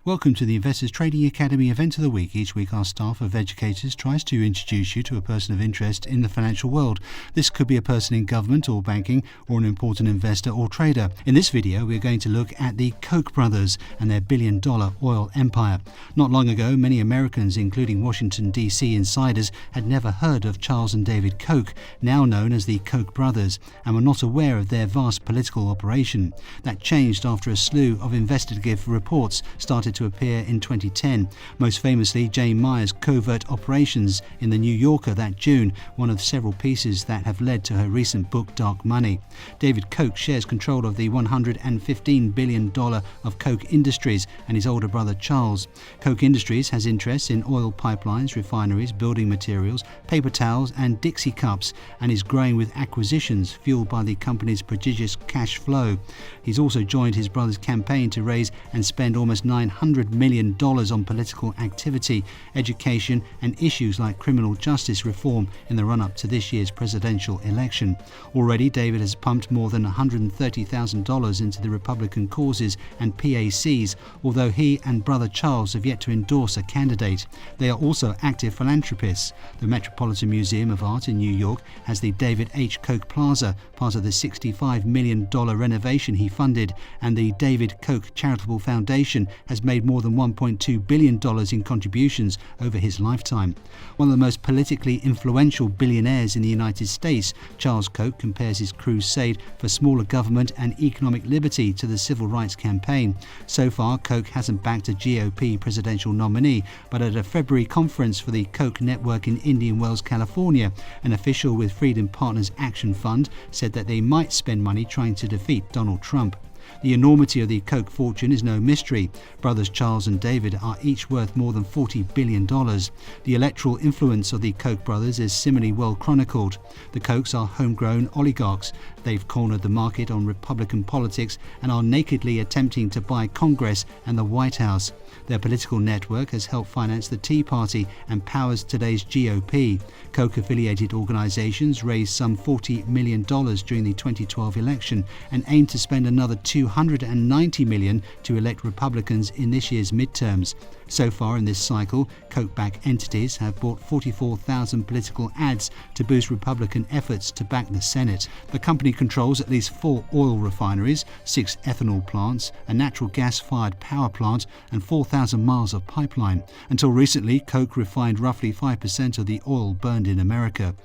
Welcome to the Investors Trading Academy event of the week. Each week our staff of educators tries to introduce you to a person of interest in the financial world. This could be a person in government or banking or an important investor or trader. In this video we're going to look at the Koch brothers and their billion-dollar oil empire. Not long ago many Americans, including Washington DC insiders, had never heard of Charles and David Koch, now known as the Koch brothers, and were not aware of their vast political operation. That changed after a slew of investigative reports started to appear in 2010, most famously Jane Mayer's Covert Operations in the New Yorker that June, one of several pieces that have led to her recent book Dark Money. David Koch shares control of the $115 billion of Koch Industries and his older brother Charles. Koch Industries has interests in oil pipelines, refineries, building materials, paper towels and Dixie cups, and is growing with acquisitions fueled by the company's prodigious cash flow. He's also joined his brother's campaign to raise and spend almost $900 million on political activity, education and issues like criminal justice reform in the run-up to this year's presidential election. Already David has pumped more than $130,000 into the Republican causes and PACs, although he and brother Charles have yet to endorse a candidate. They are also active philanthropists. The Metropolitan Museum of Art in New York has the David H. Koch Plaza, part of the $65 million renovation he funded, and the David Koch Charitable Foundation has made more than $1.2 billion in contributions over his lifetime. One of the most politically influential billionaires in the United States, Charles Koch compares his crusade for smaller government and economic liberty to the civil rights campaign. So far, Koch hasn't backed a GOP presidential nominee, but at a February conference for the Koch Network in Indian Wells, California, an official with Freedom Partners Action Fund said that they might spend money trying to defeat Donald Trump. The enormity of the Koch fortune is no mystery. Brothers Charles and David are each worth more than $40 billion. The electoral influence of the Koch brothers is similarly well chronicled. The Kochs are homegrown oligarchs. They've cornered the market on Republican politics and are nakedly attempting to buy Congress and the White House. Their political network has helped finance the Tea Party and powers today's GOP. Koch-affiliated organizations raised some $40 million during the 2012 election and aim to spend another $290 million to elect Republicans in this year's midterms. So far in this cycle, Koch-backed entities have bought 44,000 political ads to boost Republican efforts to back the Senate. The company controls at least 4 oil refineries, 6 ethanol plants, a natural gas-fired power plant, and 4,000 miles of pipeline. Until recently, Koch refined roughly 5% of the oil burned in America.